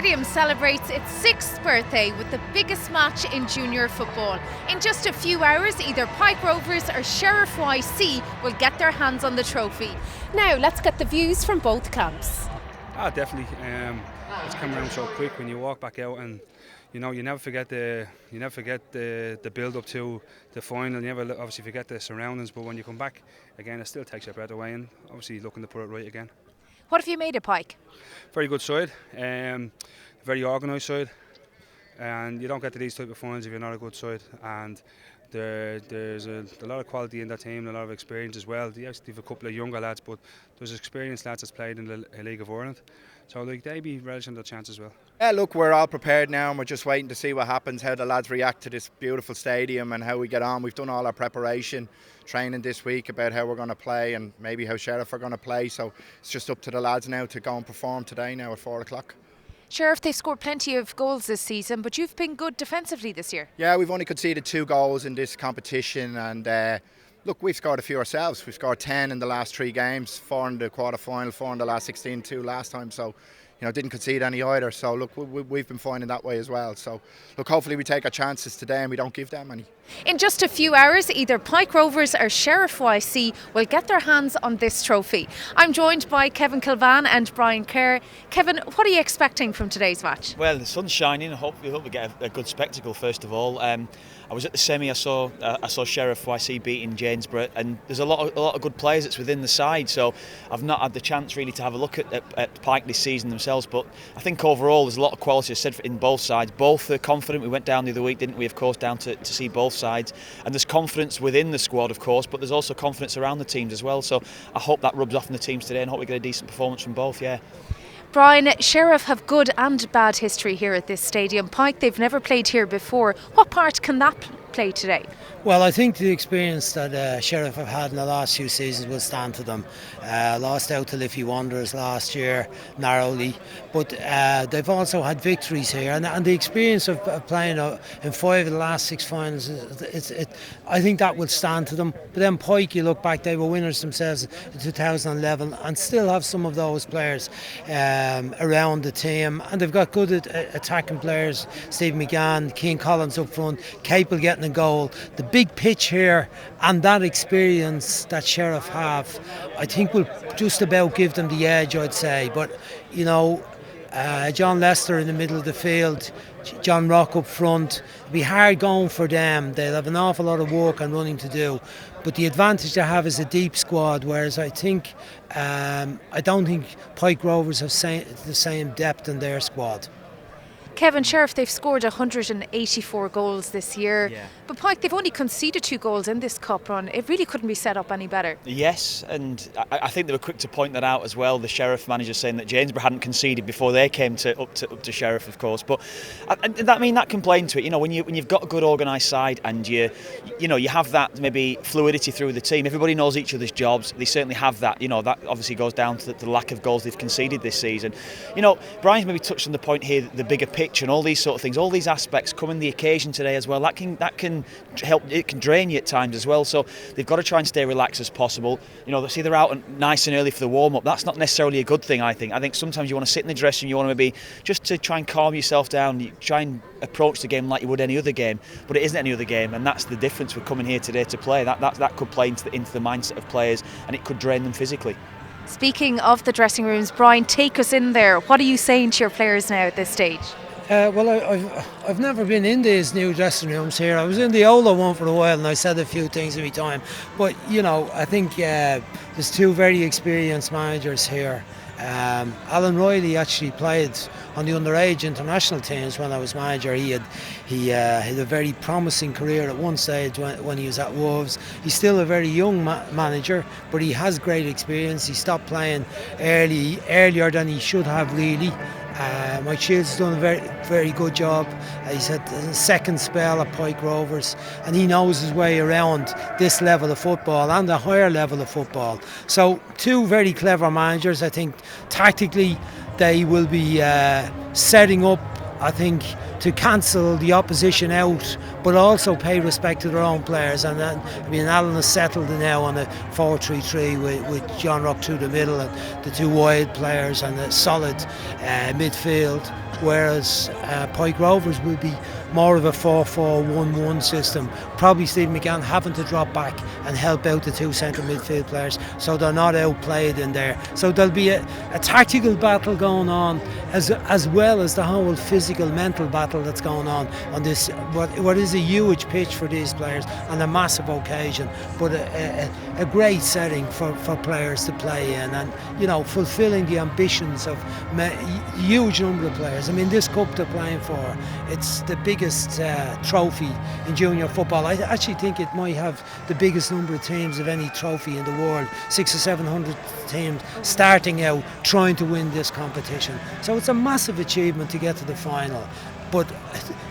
Stadium celebrates its 6th birthday with the biggest match in junior football. In just a few hours, either Pike Rovers or Sheriff YC will get their hands on the trophy. Now, let's get the views from both camps. Definitely. It's come around so quick when you walk back out, and you never forget the build up to the final. You never obviously forget the surroundings, but when you come back again, it still takes your breath away, and obviously looking to put it right again. What have you made of Pike? Very good side, very organised side, and you don't get to these type of finals if you're not a good side. And there's a lot of quality in that team, a lot of experience as well. They actually have a couple of younger lads, but there's experienced lads that's played in the League of Ireland, so they be relishing their chance as well. Yeah, look, we're all prepared now, and we're just waiting to see what happens, how the lads react to this beautiful stadium and how we get on. We've done all our preparation, training this week about how we're going to play and maybe how Sheriff are going to play, so it's just up to the lads now to go and perform today now at 4 o'clock. Sheriff, they've scored plenty of goals this season, but you've been good defensively this year. Yeah, we've only conceded 2 goals in this competition, and look, we've scored a few ourselves. We've scored 10 in the last 3 games, 4 in the quarter-final, 4 in the last 16, 2 last time, so didn't concede any either. So look, we've been finding that way as well. So look, hopefully we take our chances today and we don't give them any. In just a few hours, either Pike Rovers or Sheriff YC will get their hands on this trophy. I'm joined by Kevin Kilbane and Brian Kerr. Kevin, what are you expecting from today's match? Well, the sun's shining. I hope we get a good spectacle first of all. I was at the semi. I saw Sheriff YC beating Janesborough, and there's a lot of good players that's within the side. So I've not had the chance really to have a look at Pike this season themselves. But I think overall there's a lot of quality. I said in both sides. Both are confident. We went down the other week, didn't we? Of course, down to see both sides. And there's confidence within the squad, of course, but there's also confidence around the teams as well. So I hope that rubs off on the teams today, and hope we get a decent performance from both. Yeah. Brian, Sheriff have good and bad history here at this stadium. Pike, they've never played here before. What part can that play today? Well, I think the experience that Sheriff have had in the last few seasons will stand to them. Lost out to Liffey Wanderers last year, narrowly, but they've also had victories here, and the experience of playing in 5 of the last 6 finals, I think that will stand to them. But then Pike, you look back, they were winners themselves in 2011 and still have some of those players around the team, and they've got good attacking players. Steve McGann, Keane Collins up front, capable of getting a goal. The big pitch here and that experience that Sheriff have, I think will just about give them the edge, I'd say. But John Lester in the middle of the field, John Rock up front, it'll be hard going for them. They'll have an awful lot of work and running to do, but the advantage they have is a deep squad, whereas I don't think Pike Rovers have the same depth in their squad. Kevin, Sheriff, they've scored 184 goals this year, but Pike, they've only conceded 2 goals in this cup run. It really couldn't be set up any better. Yes, and I think they were quick to point that out as well. The Sheriff manager saying that Janesborough hadn't conceded before they came up to Sheriff, of course. But that can play into it. When you've got a good organised side and you have that maybe fluidity through the team. Everybody knows each other's jobs. They certainly have that. That obviously goes down to the lack of goals they've conceded this season. Brian's maybe touched on the point here, the bigger pitch and all these sort of things, all these aspects come in the occasion today as well. That can help. It can drain you at times as well. So they've got to try and stay relaxed as possible. They see they're out nice and early for the warm up. That's not necessarily a good thing. I think sometimes you want to sit in the dressing room. You want to maybe just to try and calm yourself down. You try and approach the game like you would any other game, but it isn't any other game, and that's the difference with coming here today to play. That could play into the mindset of players, and it could drain them physically. Speaking of the dressing rooms, Brian, take us in there. What are you saying to your players now at this stage? Well, I've never been in these new dressing rooms here. I was in the older one for a while, and I said a few things every time. But I think there's 2 very experienced managers here. Alan Riley actually played on the underage international teams when I was manager. He had a very promising career at one stage when he was at Wolves. He's still a very young manager, but he has great experience. He stopped playing earlier than he should have really. Mike Shields has done a very, very good job. He's had a second spell at Pike Rovers, and he knows his way around this level of football and a higher level of football. So 2 very clever managers. I think tactically they will be setting up, I think, to cancel the opposition out, but also pay respect to their own players. And Alan has settled now on a 4-3-3 with John Rock through the middle and the 2 wide players and a solid midfield. whereas Pike Rovers will be more of a 4-4-1-1 system. Probably Stephen McGann having to drop back and help out the two centre midfield players, so they're not outplayed in there. So there'll be a tactical battle going on, as well as the whole physical, mental battle that's going on this what is a huge pitch for these players on a massive occasion, but a great setting for players to play in, and fulfilling the ambitions of a huge number of players. I mean, this cup they're playing for, it's the biggest trophy in junior football. I actually think it might have the biggest number of teams of any trophy in the world, 600 or 700 teams starting out trying to win this competition. So it's a massive achievement to get to the final, but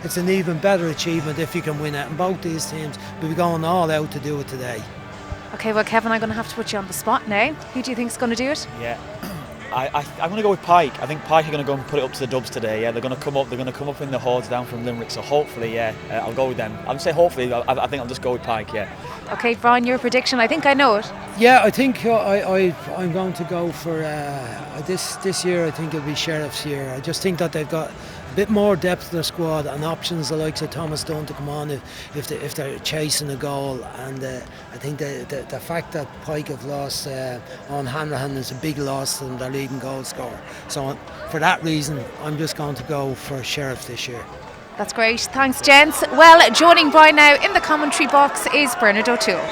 it's an even better achievement if you can win it, and both these teams will be going all out to do it today. Okay, well, Kevin, I'm going to have to put you on the spot now. Who do you think's going to do it? Yeah, I'm going to go with Pike. I think Pike are going to go and put it up to the Dubs today. Yeah, they're going to come up. They're going to come up in the hordes down from Limerick. So hopefully, I'll go with them. I'm say hopefully. I think I'll just go with Pike. Yeah. Okay, Brian, your prediction. I think I know it. Yeah, I think I'm going to go for this year. I think it'll be Sheriff's year. I just think that they've got a bit more depth to their squad and options, the likes of Thomas Dunn, to come on if they're chasing a goal. And I think the fact that Pike have lost on Hanrahan is a big loss to them, their leading goal scorer. So for that reason, I'm just going to go for Sheriff this year. That's great. Thanks, gents. Well, joining Brian now in the commentary box is Bernard O'Toole.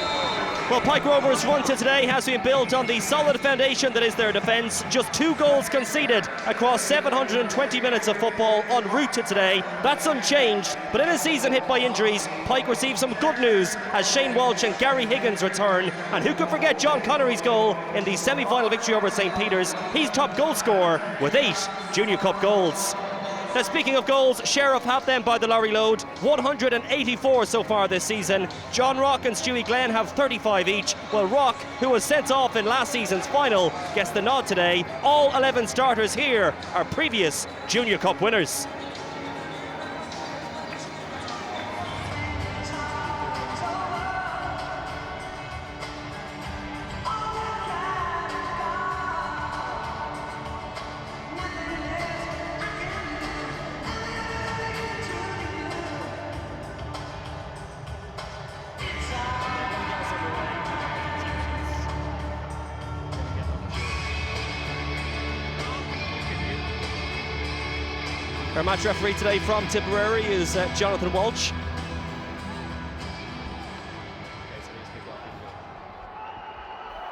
Well, Pike Rovers' run to today has been built on the solid foundation that is their defence. Just 2 goals conceded across 720 minutes of football en route to today. That's unchanged, but in a season hit by injuries, Pike received some good news as Shane Walsh and Gary Higgins return. And who could forget John Connery's goal in the semi-final victory over St. Peter's? He's top goal scorer with 8 Junior Cup goals. Now, speaking of goals, Sheriff have them by the lorry load, 184 so far this season. John Rock and Stewie Glenn have 35 each, while Rock, who was sent off in last season's final, gets the nod today. All 11 starters here are previous Junior Cup winners. Our match referee today from Tipperary is Jonathan Walsh.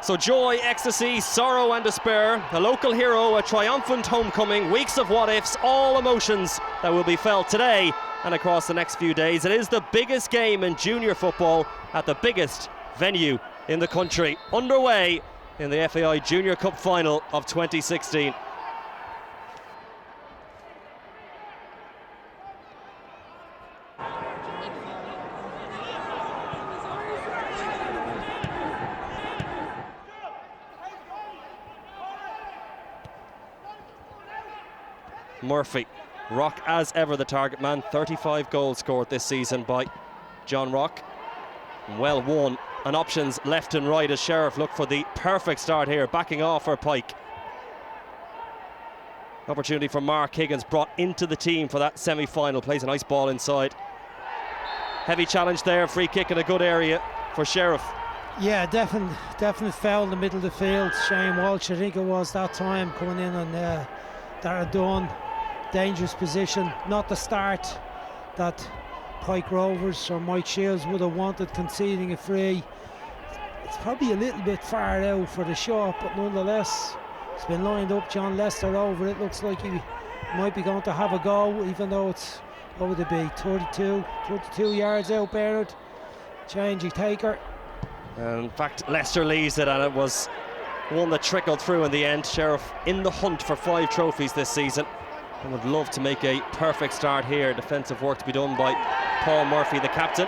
So joy, ecstasy, sorrow and despair, a local hero, a triumphant homecoming, weeks of what-ifs, all emotions that will be felt today and across the next few days. It is the biggest game in junior football at the biggest venue in the country, underway in the FAI Junior Cup Final of 2016. Murphy, Rock as ever the target man, 35 goals scored this season by John Rock. Well won, and options left and right as Sheriff look for the perfect start here, backing off for Pike. Opportunity for Mark Higgins, brought into the team for that semi-final, plays a nice ball inside. Heavy challenge there, free kick in a good area for Sheriff. Yeah, definite foul in the middle of the field. Shane Walsh, I think it was that time, coming in on Darragh Dunn. Dangerous position, not the start that Pike Rovers or Mike Shields would have wanted, conceding a free. It's probably a little bit far out for the shot, but nonetheless, it's been lined up. John Lester over it. Looks like he might be going to have a go, even though it's, what would it be, 32 yards out, Bernard. Changing taker. In fact, Leicester leaves it, and it was one that trickled through in the end. Sheriff in the hunt for 5 trophies this season, and would love to make a perfect start here. Defensive work to be done by Paul Murphy, the captain.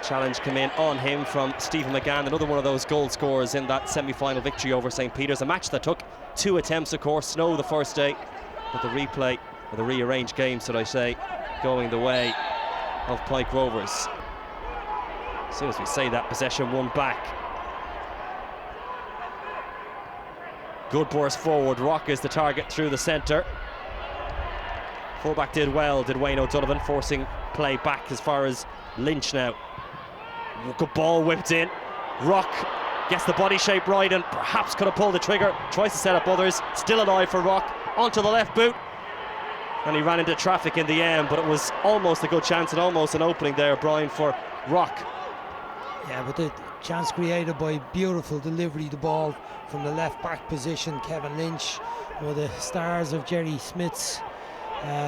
Challenge came in on him from Stephen McGann, another one of those goal scorers in that semi-final victory over St. Peter's. A match that took 2 attempts, of course. Snow the first day, but the replay, or the rearranged game, should I say, going the way of Pike Rovers. As soon as we say that, possession won back. Good burst forward. Rock is the target through the centre. Fullback did well, did Wayne O'Donovan, forcing play back as far as Lynch now. Good ball whipped in. Rock gets the body shape right and perhaps could have pulled the trigger. Tries to set up others. Still alive for Rock. Onto the left boot. And he ran into traffic in the end, but it was almost a good chance and almost an opening there, Brian, for Rock. Yeah, but the chance created by beautiful delivery, the ball from the left back position. Kevin Lynch, one of the stars of Jerry Smith's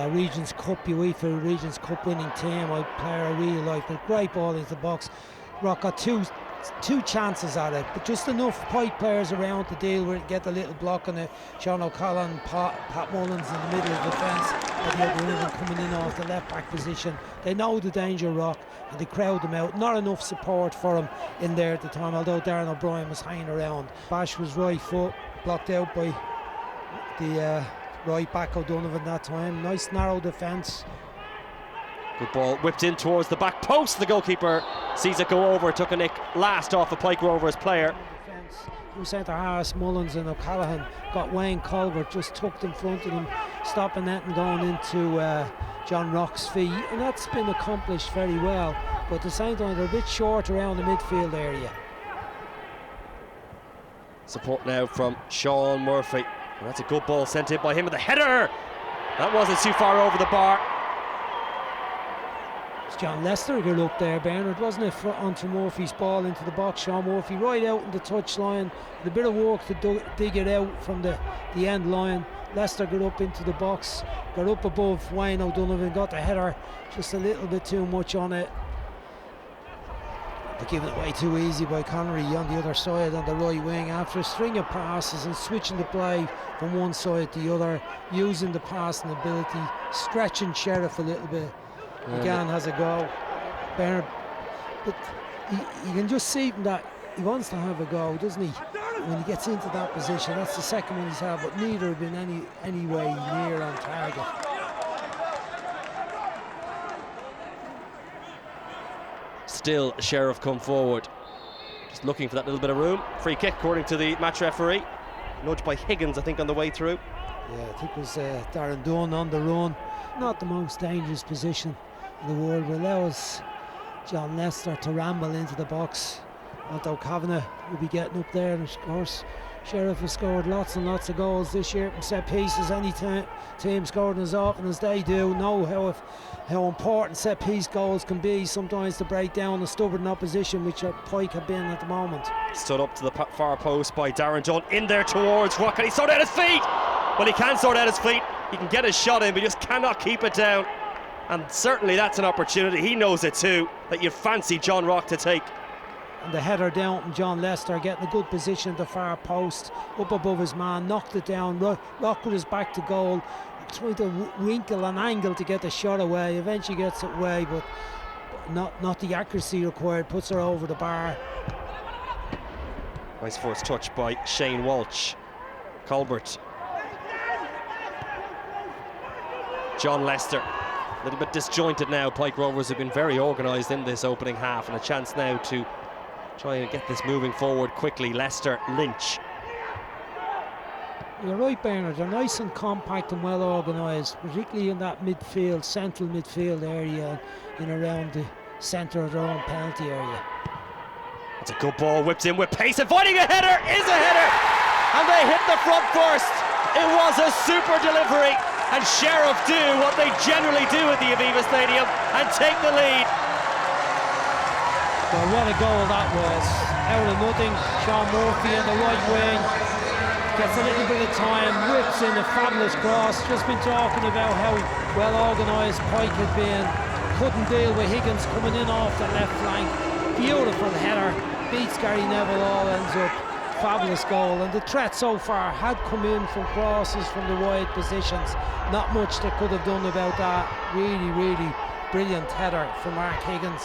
Regions Cup, UEFA Regions Cup winning team. A player I really like, but great ball into the box. Rock got two chances at it, but just enough Pike players around to deal with it, get a little block on it. Sean O'Callaghan, Pat Mullins in the middle of the defence, and the other one coming in off the left back position. They know the danger of Rock and they crowd them out. Not enough support for him in there at the time, although Darren O'Brien was hanging around. Bash was right foot, blocked out by the right back O'Donovan that time. Nice narrow defence. Good ball whipped in towards the back post. The goalkeeper sees it go over, took a nick last off a Pike Rovers player. Two centre halves, Mullins and O'Callaghan, got Wayne Colbert just tucked in front of them, stopping that and going into John Rock's feet, and that's been accomplished very well, but at the same time they're a bit short around the midfield area. Support now from Sean Murphy, and that's a good ball sent in by him with the header. That wasn't too far over the bar. John Lester got up there, Bernard, wasn't it, onto Murphy's ball into the box. Sean Murphy right out in the touch line, with a bit of work to dig it out from the end line. Lester got up into the box, got up above Wayne O'Donovan, got the header, just a little bit too much on it. But given it away too easy by Connery on the other side on the right wing after a string of passes and switching the play from one side to the other, using the passing ability, stretching Sheriff a little bit. Again has a go, Bernard, but you can just see that he wants to have a go, doesn't he? When he gets into that position, that's the second one he's had, but neither have been any way near on target. Still Sheriff come forward, just looking for that little bit of room. Free kick according to the match referee, nudged by Higgins I think on the way through. Yeah, I think it was Darren Dunn on the run. Not the most dangerous position in the world, but allows John Lester to ramble into the box. Although Kavanagh will be getting up there, and of course Sheriff has scored lots and lots of goals this year from set pieces. Any team scoring as often as they do know how important set piece goals can be sometimes to break down a stubborn opposition, which Pike have been at the moment. Stood up to the far post by Darren Dunn, in there towards Rock, and he sorted out his feet. Well, he can sort out his feet, he can get his shot in, but he just cannot keep it down. And certainly that's an opportunity, he knows it too, that you'd fancy John Rock to take. And the header down from John Lester, getting a good position at the far post, up above his man, knocked it down. Rock with his back to goal, trying to winkle and angle to get the shot away. Eventually gets it away, but not the accuracy required, puts her over the bar. Nice first touch by Shane Walsh. Colbert. John Lester, a little bit disjointed now. Pike Rovers have been very organised in this opening half, and a chance now to try and get this moving forward quickly. Lester, Lynch. You're right, Bernard, they're nice and compact and well organised, particularly in that midfield, central midfield area, in around the centre of their own penalty area. It's a good ball, whipped in with pace, avoiding a header, is a header, and they hit the front first. It was a super delivery, and Sheriff do what they generally do at the Aviva Stadium and take the lead. Well, what a goal that was. Out of nothing, Sean Murphy on the right wing gets a little bit of time, whips in a fabulous cross. Just been talking about how well organised Pike had been. Couldn't deal with Higgins coming in off the left flank. Beautiful header, beats Gary Neville, all ends up. Fabulous goal, and the threat so far had come in from crosses from the wide positions. Not much they could have done about that. Really brilliant header from Mark Higgins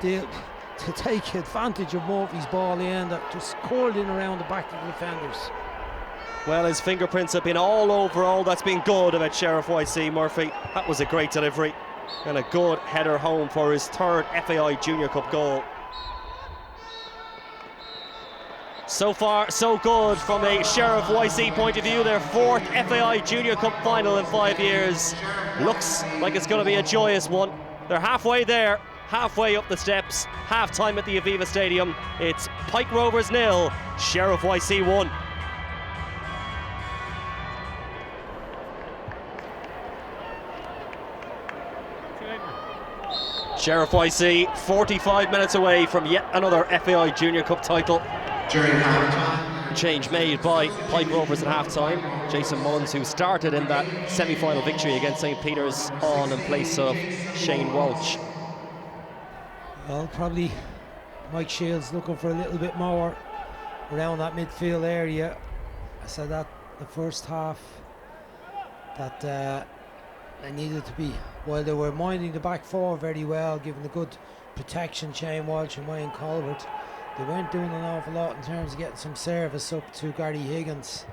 to take advantage of Murphy's ball in that just curled in around the back of the defenders. Well, his fingerprints have been all over all that's been good about Sheriff YC. Murphy, that was a great delivery and a good header home for his third FAI Junior Cup goal. So far, so good from a Sheriff YC point of view. Their 4th FAI Junior Cup Final in 5 years. Looks like it's going to be a joyous one. They're halfway there, halfway up the steps. Half time at the Aviva Stadium. It's Pike Rovers 0, Sheriff YC 1. Sheriff YC 45 minutes away from yet another FAI Junior Cup title. During half-time. Change made by Pike Rovers at half-time. Jason Mullins, who started in that semi-final victory against St. Peter's, on in place of Shane Walsh. Well, probably Mike Shields looking for a little bit more around that midfield area. I said that the first half, that they needed to be, while they were minding the back four very well, giving the good protection, Shane Walsh and Wayne Colbert. They weren't doing an awful lot in terms of getting some service up to Gary Higgins,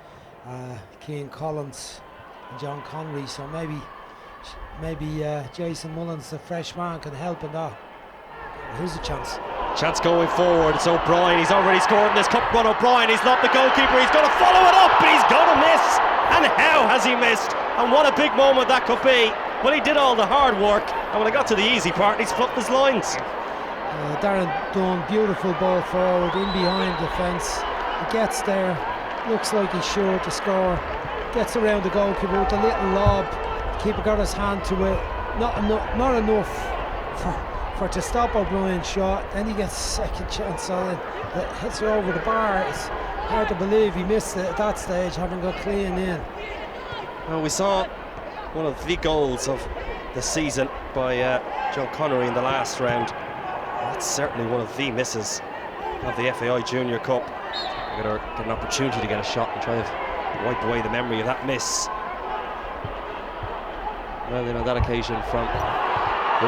Cian Collins and John Connery, so maybe Jason Mullins, the fresh man, can help in that. Here's a chance. Chance going forward. It's O'Brien. He's already scored in this cup run. O'Brien, he's not the goalkeeper. He's going to follow it up, but he's going to miss. And how has he missed? And what a big moment that could be. Well, he did all the hard work, and when I got to the easy part, he's fluffed his lines. Darren Dunn, beautiful ball forward, in behind the fence. He gets there, looks like he's sure to score. Gets around the goalkeeper with a little lob. The keeper got his hand to it. Not enough for to stop O'Brien's shot. Then he gets second chance on it. That hits it over the bar. It's hard to believe he missed it at that stage, having got clean in. Well, we saw one of the goals of the season by John Connery in the last round. That's certainly one of the misses of the FAI Junior Cup. We're going to get an opportunity to get a shot and try to wipe away the memory of that miss. Well, then on that occasion from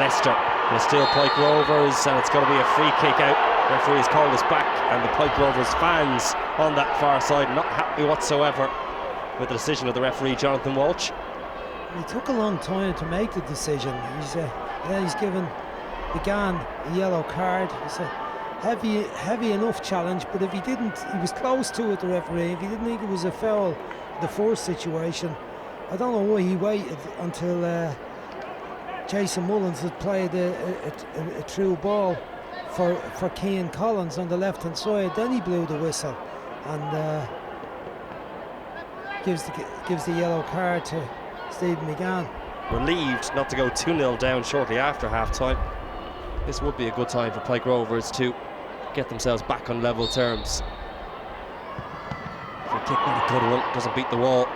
Leicester, but still Pike Rovers, and it's going to be a free kick out. The referee has called us back, and the Pike Rovers fans on that far side not happy whatsoever with the decision of the referee, Jonathan Walsh. It took a long time to make the decision. He's given McGann a yellow card. It's a heavy enough challenge, but if he didn't, he was close to it, the referee. If he didn't think it was a foul, the first situation, I don't know why he waited until Jason Mullins had played a true ball for Cian Collins on the left hand side. Then he blew the whistle and gives the yellow card to Stephen McGann. Relieved not to go 2-0 down shortly after half time. This would be a good time for Pike Rovers to get themselves back on level terms. Free kick, not a good one, doesn't beat the wall.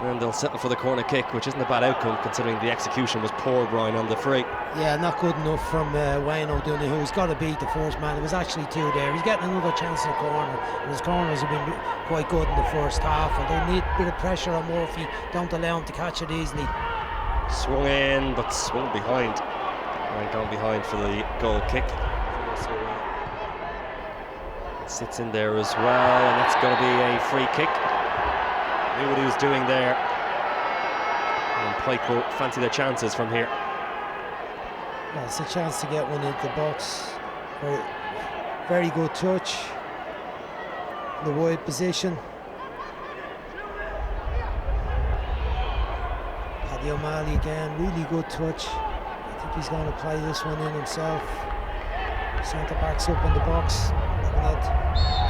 And they'll settle for the corner kick, which isn't a bad outcome considering the execution was poor, Brian, on the free. Yeah, not good enough from Wayne O'Donoghue, who's got to beat the first man. There was actually two there. He's getting another chance in the corner, and his corners have been quite good in the first half, and they need a bit of pressure on Murphy. Don't allow him to catch it easily. Swung in, but swung behind. And gone behind for the goal kick. It sits in there as well, and that's going to be a free kick. Knew what he was doing there. And Pike will fancy their chances from here. Yeah, it's a chance to get one into the box. Very good touch. The wide position. Paddy O'Malley again, really good touch. I think he's going to play this one in himself. Centre backs up in the box. Haven't had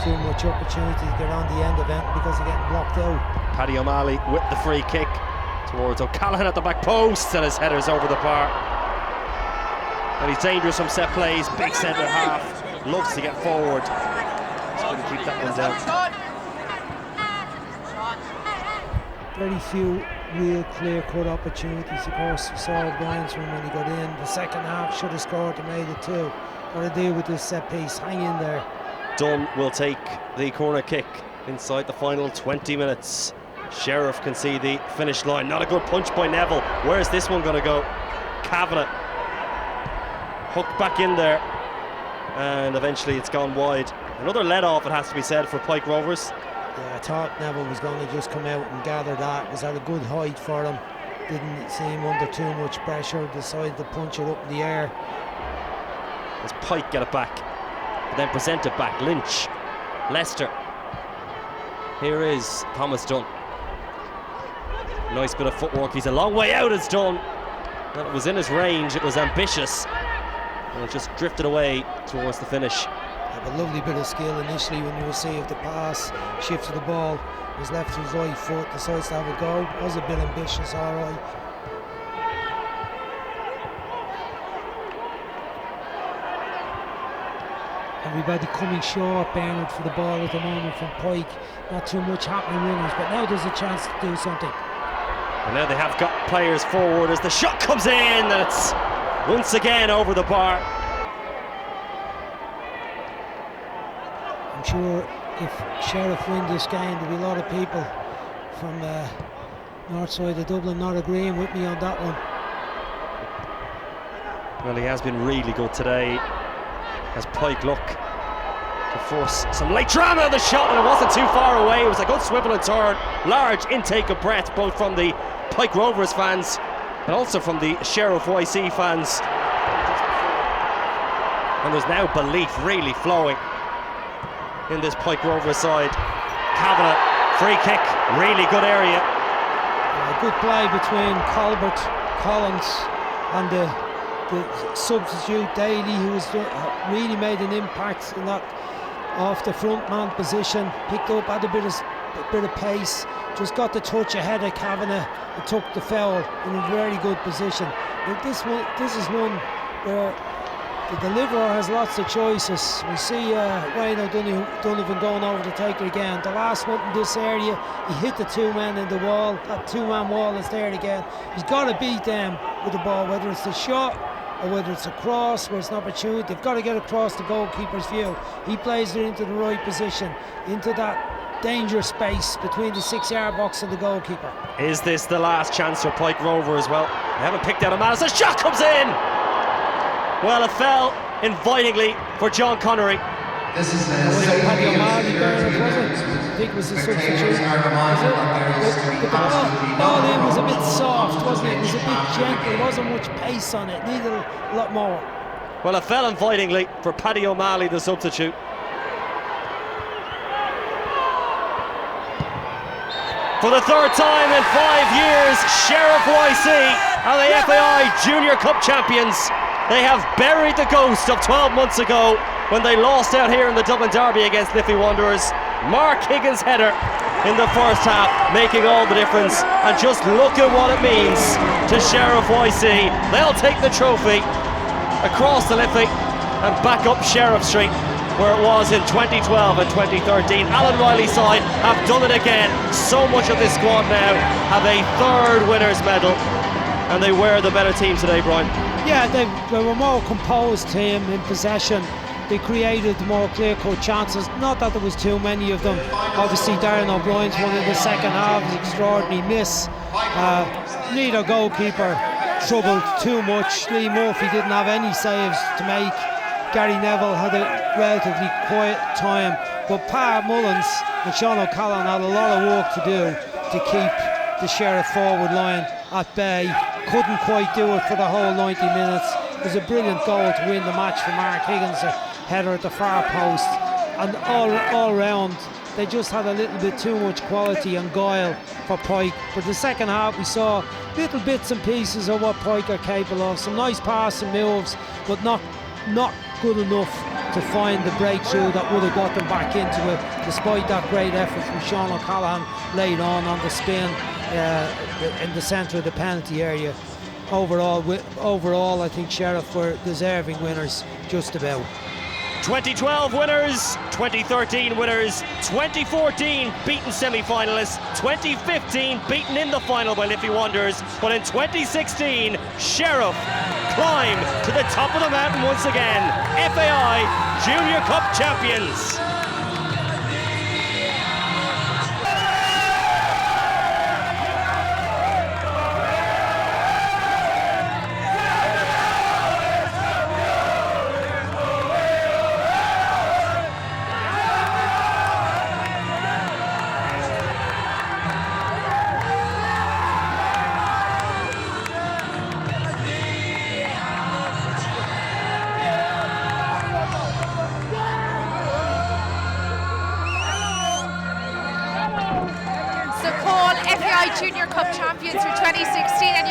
too much opportunity to get on the end of it because they're getting blocked out. Paddy O'Malley with the free kick towards O'Callaghan at the back post, and his header's over the bar. And he's dangerous from set plays, big centre half, loves to get forward. He's going to keep that one down. Very few real clear-cut opportunities. Of course, we saw O'Brien's one when he got in. The second half should have scored and made it two. Got to deal with this set piece. Hang in there. Dunn will take the corner kick inside the final 20 minutes. Sheriff can see the finish line. Not a good punch by Neville. Where's this one going to go? Kavanagh hooked back in there, and eventually it's gone wide. Another let off, it has to be said, for Pike Rovers. Yeah, I thought Neville was going to just come out and gather that. Was at a good height for him. Didn't see him under too much pressure. Decided to punch it up in the air. As Pike get it back. then present it back. Lynch, Leicester. Here is Thomas Dunn. Nice bit of footwork. He's a long way out, it's Dunn. Well, it was in his range, it was ambitious, and it just drifted away towards the finish. A lovely bit of skill initially when you received the pass, shifted the ball, was left to his right foot, decides to have a go. Was a bit ambitious, all right. Everybody coming short, Bernard, for the ball at the moment from Pike. Not too much happening, winners, but now there's a chance to do something. And now they have got players forward as the shot comes in, and it's once again over the bar. I'm sure if Sheriff win this game, there'll be a lot of people from north side of Dublin not agreeing with me on that one. Well, he has been really good today as Pike look to force some late drama of the shot, and it wasn't too far away. It was a good swivel and turn, large intake of breath both from the Pike Rovers fans and also from the Sheriff YC fans. And there's now belief really flowing in this Pike Rovers side. Kavanagh, free kick, really good area. Good play between Colbert, Collins and the substitute Daly, who was really made an impact in that off the front man position. Picked up, had a bit of pace, just got the touch ahead of Kavanagh and took the foul in a very good position. This is one where the deliverer has lots of choices. We see Ryan O'Donovan going over to take it again. The last one in this area, he hit the two men in the wall. That two-man wall is there again. He's got to beat them with the ball, whether it's the shot or whether it's a cross where it's an opportunity. They've got to get across the goalkeeper's view. He plays it into the right position, into that danger space between the 6-yard box and the goalkeeper. Is this the last chance for Pike Rovers? Well, they haven't picked out a man as the shot comes in. Well, it fell invitingly for John Connery. This is the Paddy O'Malley, I think it was the substitute. The ball in was a bit soft, wasn't it? It was a bit gentle, there wasn't much pace on it, needed a lot more. Well, it fell invitingly for Paddy O'Malley, the substitute. For the third time in 5 years, Sheriff YC are the FAI Junior Cup champions. They have buried the ghost of 12 months ago when they lost out here in the Dublin Derby against Liffey Wanderers. Mark Higgins' header in the first half making all the difference, and just look at what it means to Sheriff YC. They'll take the trophy across the Liffey and back up Sheriff Street where it was in 2012 and 2013. Alan Riley's side have done it again. So much of this squad now have a third winner's medal, and they were the better team today, Brian. Yeah, they were a more composed team in possession. They created more clear-cut chances. Not that there was too many of them. Obviously, Darren O'Brien's one in the second half was an extraordinary miss. Neither goalkeeper troubled too much. Lee Murphy didn't have any saves to make. Gary Neville had a relatively quiet time. But Pat Mullins and Sean O'Callaghan had a lot of work to do to keep the Sheriff forward line at bay. Couldn't quite do it for the whole 90 minutes. It was a brilliant goal to win the match for Mark Higgins, a header at the far post. And all round, they just had a little bit too much quality and guile for Pike. But the second half, we saw little bits and pieces of what Pike are capable of. Some nice passing moves, but not good enough to find the breakthrough that would have got them back into it, despite that great effort from Sean O'Callaghan late on the spin in the centre of the penalty area. Overall, I think Sheriff were deserving winners, just about. 2012 winners, 2013 winners, 2014 beaten semi-finalists, 2015 beaten in the final by Liffey Wanderers, but in 2016, Sheriff climb to the top of the mountain once again. FAI Junior Cup champions.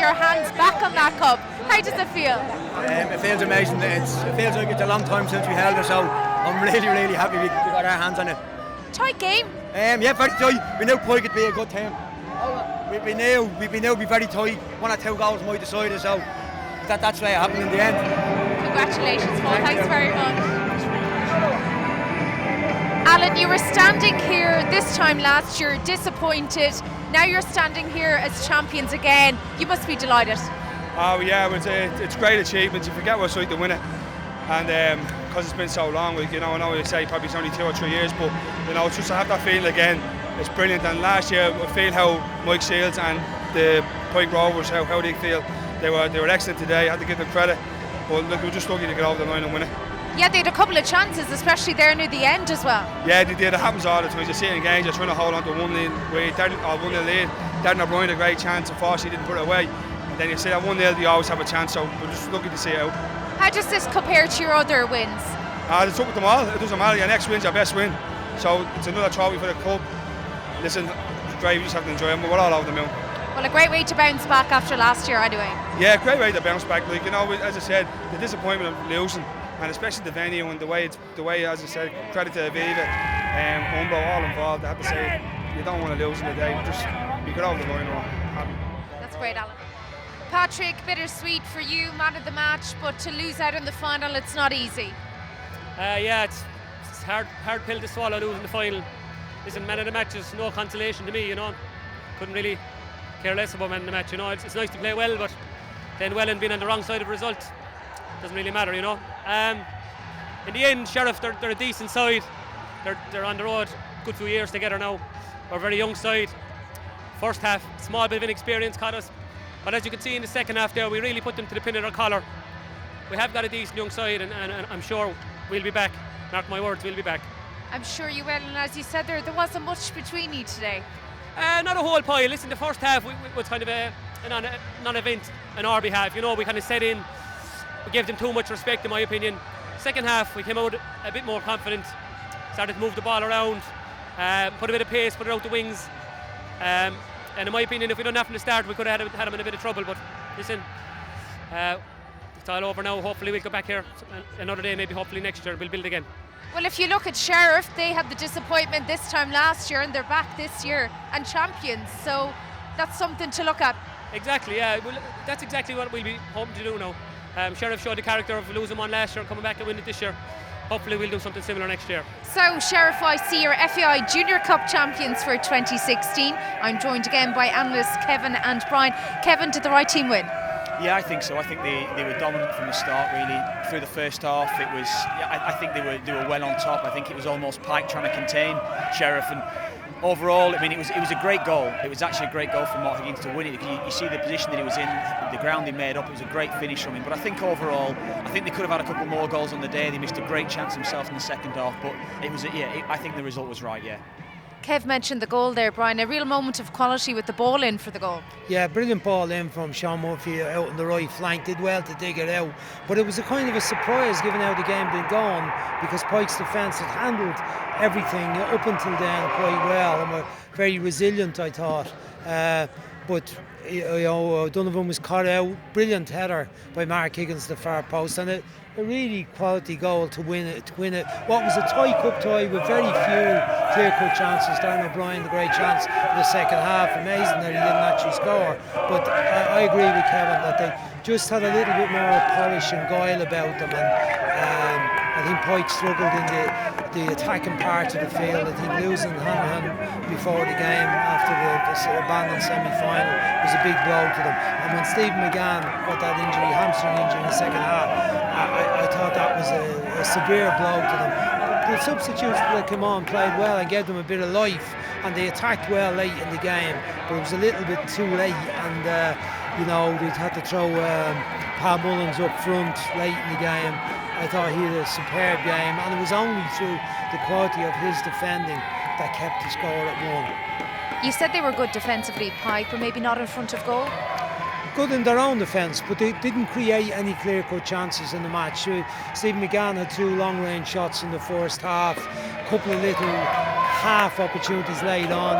your hands back on that cup. How does it feel? It feels amazing. It feels like it's a long time since we held it, so I'm really, really happy we got our hands on it. Tight game? Yeah, very tight. We knew Pike would be a good team. We knew it'd be very tight. 1 or 2 goals might decide it, so that's why it happened in the end. Congratulations, Paul. Thanks very much. Alan, you were standing here this time last year, disappointed. Now you're standing here as champions again. You must be delighted. Oh yeah, it's great achievements. You forget what's like to win it, and because it's been so long, like, you know, I know you say probably it's only 2 or 3 years, but you know, it's just to have that feeling again. It's brilliant. And last year, I feel how Mike Shields and the Pike Rovers, how they feel. They were excellent today. I had to give them credit, but look, we were just lucky to get over the line and win it. Yeah, they had a couple of chances, especially there near the end as well. Yeah, they did. It happens all the time. You see it in games, you're trying to hold on to 1-0 lead. Darren O'Brien had a great chance, unfortunately he didn't put it away. And then you see that 1-0, you always have a chance, so we're just lucky to see it out. How does this compare to your other wins? It's up with them all. It doesn't matter. Your next win's your best win. So it's another trophy for the club. Listen, it's great, we just have to enjoy it. We're all over the moon. Well, a great way to bounce back after last year anyway. Yeah, great way to bounce back. Like, you know, as I said, the disappointment of losing, and especially the venue and the way, as I said, credit to Aviva, Umbro, all involved. I have to say, you don't want to lose in the day. We got over the line. That's great, Alan. Patrick, bittersweet for you, man of the match, but to lose out in the final, it's not easy. Yeah, it's hard pill to swallow, losing the final. Listen, man of the match is no consolation to me, you know. Couldn't really care less about man of the match, you know. It's nice to play well, but playing well and being on the wrong side of the result doesn't really matter, you know. In the end, Sheriff, they're a decent side. They're on the road a good few years together now. We're a very young side. First half, small bit of inexperience caught us. But as you can see in the second half there, we really put them to the pin of their collar. We have got a decent young side, and I'm sure we'll be back. Mark my words, we'll be back. I'm sure you will, and as you said there wasn't much between you today. Not a whole pile. Listen, the first half was kind of a non-event on our behalf. You know, we kind of set in, we gave them too much respect in my opinion. Second half, we came out a bit more confident, started to move the ball around, put a bit of pace, put it out the wings. And in my opinion, if we'd done that from the start, we could have had them in a bit of trouble. But listen, it's all over now. Hopefully we'll go back here another day, maybe hopefully next year we'll build again. Well, if you look at Sheriff, they had the disappointment this time last year and they're back this year and champions, so that's something to look at. Exactly, yeah. Well, that's exactly what we'll be hoping to do now. Sheriff showed the character of losing one last year and coming back and win it this year. Hopefully we'll do something similar next year. So Sheriff IC are FAI Junior Cup champions for 2016. I'm joined again by analysts Kevin and Brian. Kevin, did the right team win? Yeah, I think so. I think they were dominant from the start, really. Through the first half, it was. I think they were well on top. I think it was almost Pike trying to contain Sheriff, and overall, I mean, it was a great goal. It was actually a great goal from Mark Higgins to win it. You see the position that he was in, the ground he made up. It was a great finish from him. But I think overall, I think they could have had a couple more goals on the day. They missed a great chance himself in the second half. But it was, I think the result was right. Yeah. Kev mentioned the goal there, Brian, a real moment of quality with the ball in for the goal. Yeah, brilliant ball in from Sean Murphy out on the right flank, did well to dig it out, but it was a kind of a surprise given how the game had gone, because Pike's defence had handled everything up until then quite well and were very resilient, I thought, but Donovan was caught out, brilliant header by Mark Higgins to the far post, and a really quality goal to win it. What was a tight cup tie with very few clear-cut chances. Darren O'Brien, the great chance in the second half. Amazing that he didn't actually score. But I agree with Kevin that they just had a little bit more polish and guile about them. And I think Pike struggled in the attacking part of the field. I think losing Hanahan before the game after the abandoned semi-final was a big blow to them. And when Stephen McGann got that injury, hamstring injury in the second half, I thought that was a severe blow to them. The substitutes that came on played well and gave them a bit of life, and they attacked well late in the game, but it was a little bit too late, and they'd had to throw Pat Mullins up front late in the game. I thought he had a superb game, and it was only through the quality of his defending that kept the score at 1. You said they were good defensively, Pike, but maybe not in front of goal? Good in their own defence, but they didn't create any clear-cut chances in the match. Stephen McGann had 2 long-range shots in the first half, a couple of little half opportunities laid on,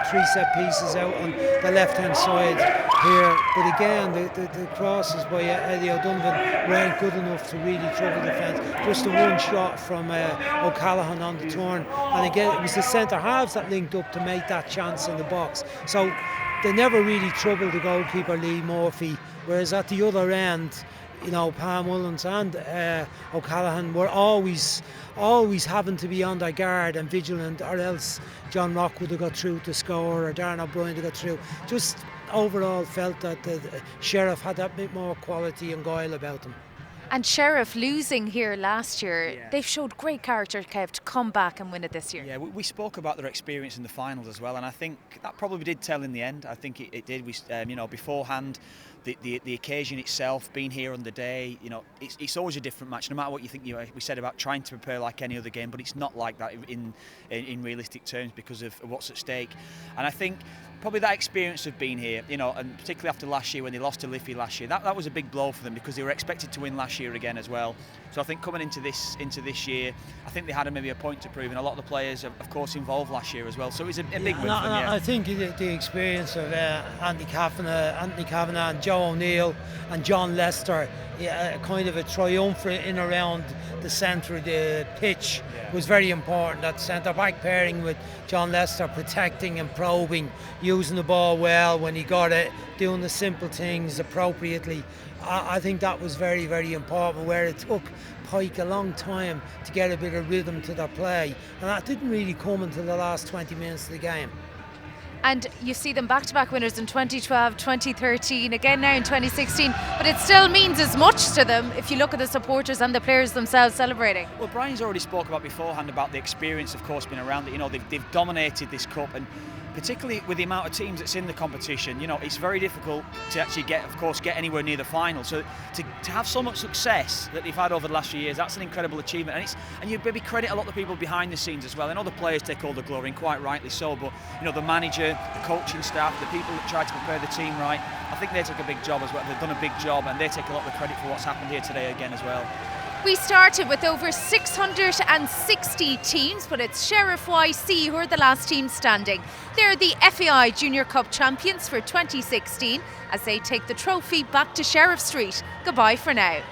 3 set pieces out on the left-hand side here. But again, the crosses by Eddie O'Donovan weren't good enough to really trouble defence. Just the one shot from O'Callaghan on the turn. And again, it was the centre-halves that linked up to make that chance in the box. So they never really troubled the goalkeeper, Lee Murphy. Whereas at the other end, you know, Pam Mullins and O'Callaghan were always having to be on their guard and vigilant, or else John Rock would have got through to score, or Darren O'Brien would have got through. Just overall felt that the Sheriff had that bit more quality and guile about them. And Sheriff losing here last year, they've showed great character, Kev, to come back and win it this year. Yeah, we spoke about their experience in the finals as well, and I think that probably did tell in the end. I think it did. We, you know, beforehand, the occasion itself, being here on the day, you know, it's always a different match. No matter what you think, we said about trying to prepare like any other game, but it's not like that in realistic terms because of what's at stake. And I think probably that experience of being here, you know, and particularly after last year when they lost to Liffey last year, that was a big blow for them because they were expected to win last year again as well. So I think coming into this year, I think they had maybe a point to prove, and a lot of the players, of course, involved last year as well. So it was a big win for them. Yeah. I think the experience of Anthony Kavanagh and Joe O'Neill and John Lester, kind of a triumvirate in around the centre of the pitch was very important. That centre back pairing with John Lester protecting and probing, using the ball well when he got it, doing the simple things appropriately. I think that was very, very important, where it took Pike a long time to get a bit of rhythm to their play, and that didn't really come until the last 20 minutes of the game. And you see them back-to-back winners in 2012, 2013, again now in 2016, but it still means as much to them if you look at the supporters and the players themselves celebrating. Well, Brian's already spoke about beforehand about the experience, of course, being around it. You know, they've dominated this cup, and particularly with the amount of teams that's in the competition, you know, it's very difficult to actually get anywhere near the final. So to have so much success that they've had over the last few years, that's an incredible achievement. And you maybe credit a lot of the people behind the scenes as well. I know the players take all the glory, and quite rightly so, but you know, the manager, the coaching staff, the people that try to prepare the team right, I think they took a big job as well. They've done a big job, and they take a lot of the credit for what's happened here today again as well. We started with over 660 teams, but it's Sheriff YC who are the last team standing. They're the FAI Junior Cup champions for 2016 as they take the trophy back to Sheriff Street. Goodbye for now.